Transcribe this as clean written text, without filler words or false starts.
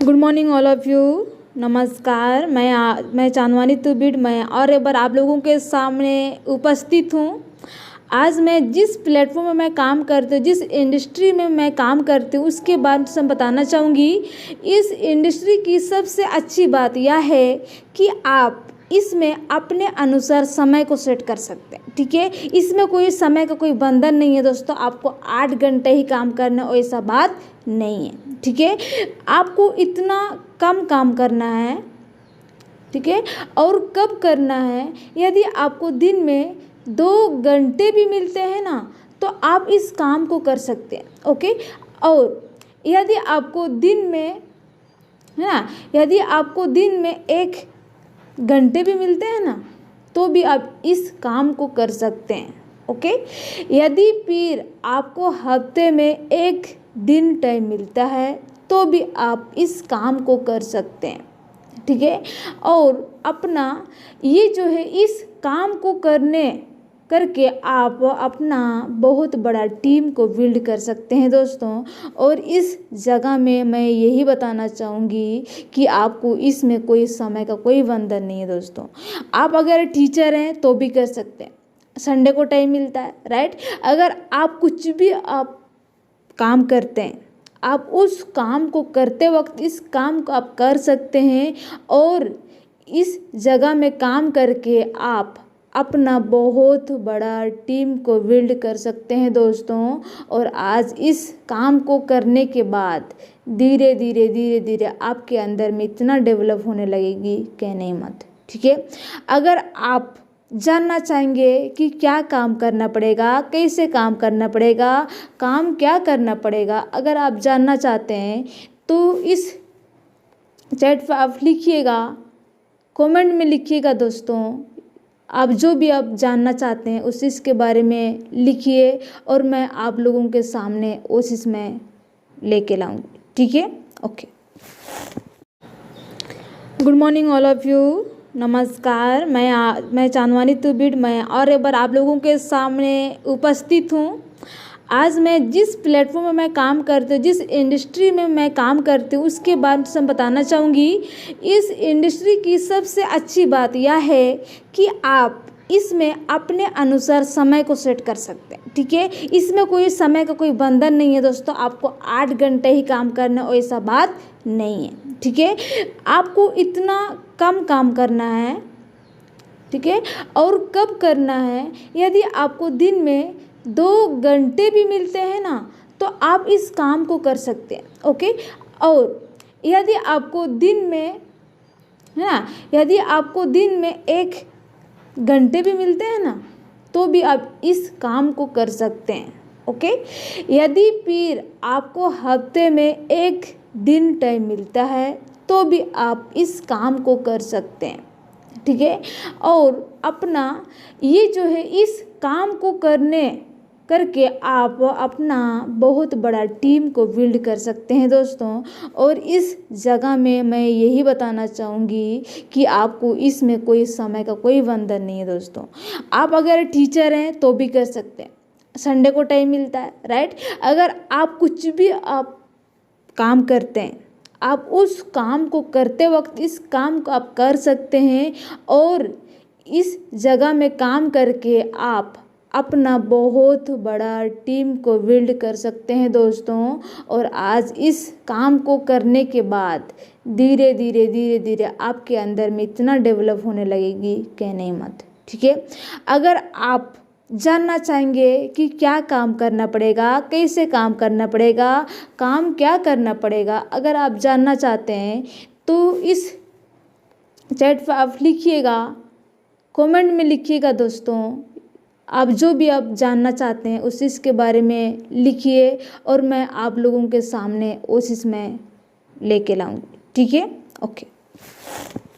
Good morning all of you. नमस्कार। मैं चांदवानी तुबिड मैं और एक बार आप लोगों के सामने उपस्थित हूँ। आज मैं जिस प्लेटफॉर्म में मैं काम करती हूँ, जिस इंडस्ट्री में मैं काम करती हूँ, उसके बारे में बताना चाहूँगी। इस इंडस्ट्री की सबसे अच्छी बात यह है कि आप इसमें अपने अनुसार समय को सेट कर सकते हैं। ठीक है, इसमें कोई समय का कोई बंधन नहीं है दोस्तों। आपको 8 घंटे ही काम करना, ऐसा बात नहीं है। ठीक है, आपको इतना कम काम करना है। ठीक है, और कब करना है? यदि आपको दिन में 2 घंटे भी मिलते हैं ना, तो आप इस काम को कर सकते हैं। ओके, और यदि आपको दिन में है ना, यदि आपको दिन में 1 घंटे भी मिलते हैं ना, तो भी आप इस काम को कर सकते हैं। ओके, यदि फिर आपको हफ्ते में 1 दिन टाइम मिलता है, तो भी आप इस काम को कर सकते हैं। ठीक है, और अपना ये जो है, इस काम को करके आप अपना बहुत बड़ा टीम को बिल्ड कर सकते हैं दोस्तों। और इस जगह में मैं यही बताना चाहूँगी कि आपको इसमें कोई समय का कोई बंधन नहीं है दोस्तों। आप अगर टीचर हैं तो भी कर सकते हैं, संडे को टाइम मिलता है, राइट। अगर आप कुछ भी आप काम करते हैं, आप उस काम को करते वक्त इस काम को आप कर सकते हैं। और इस जगह में काम करके आप अपना बहुत बड़ा टीम को बिल्ड कर सकते हैं दोस्तों। और आज इस काम को करने के बाद धीरे धीरे आपके अंदर में इतना डेवलप होने लगेगी, कहने ही मत। ठीक है, अगर आप जानना चाहेंगे कि क्या काम करना पड़ेगा, कैसे काम करना पड़ेगा, काम क्या करना पड़ेगा, अगर आप जानना चाहते हैं तो इस चैट पर आप लिखिएगा, कमेंट में लिखिएगा दोस्तों। आप जो भी आप जानना चाहते हैं उस चीज़ के बारे में लिखिए, और मैं आप लोगों के सामने उस चीज़ में लेके लाऊंगी। ठीक है, okay. Good morning all of you. नमस्कार। मैं चांदवानी तुबिड मैं और एक बार आप लोगों के सामने उपस्थित हूँ। आज मैं जिस प्लेटफॉर्म में मैं काम करती हूँ, जिस इंडस्ट्री में मैं काम करती हूँ, उसके बारे में बताना चाहूँगी। इस इंडस्ट्री की सबसे अच्छी बात यह है कि आप इसमें अपने अनुसार समय को सेट कर सकते हैं। ठीक है, इसमें कोई समय का कोई बंधन नहीं है दोस्तों। आपको 8 घंटे ही काम करना, ऐसा बात नहीं है। ठीक है, आपको इतना कम काम करना है। ठीक है, और कब करना है? यदि आपको दिन में 2 घंटे भी मिलते हैं ना, तो आप इस काम को कर सकते हैं। ओके, और यदि आपको दिन में है ना, यदि आपको दिन में 1 घंटे भी मिलते हैं ना, तो भी आप इस काम को कर सकते हैं। ओके, यदि फिर आपको हफ्ते में 1 दिन टाइम मिलता है, तो भी आप इस काम को कर सकते हैं। ठीक है, और अपना ये जो है, इस काम को करके आप अपना बहुत बड़ा टीम को बिल्ड कर सकते हैं दोस्तों। और इस जगह में मैं यही बताना चाहूँगी कि आपको इसमें कोई समय का कोई बंधन नहीं है दोस्तों। आप अगर टीचर हैं तो भी कर सकते हैं, संडे को टाइम मिलता है, राइट। अगर आप कुछ भी आप काम करते हैं, आप उस काम को करते वक्त इस काम को आप कर सकते हैं। और इस जगह में काम करके आप अपना बहुत बड़ा टीम को बिल्ड कर सकते हैं दोस्तों। और आज इस काम को करने के बाद धीरे धीरे आपके अंदर में इतना डेवलप होने लगेगी, कहने ही मत। ठीक है, अगर आप जानना चाहेंगे कि क्या काम करना पड़ेगा, कैसे काम करना पड़ेगा, काम क्या करना पड़ेगा, अगर आप जानना चाहते हैं तो इस चैट पर आप लिखिएगा, कमेंट में लिखिएगा दोस्तों। आप जो भी आप जानना चाहते हैं उस चीज़ के बारे में लिखिए, और मैं आप लोगों के सामने उस चीज़ में लेके लाऊंगी। ठीक है, ओके।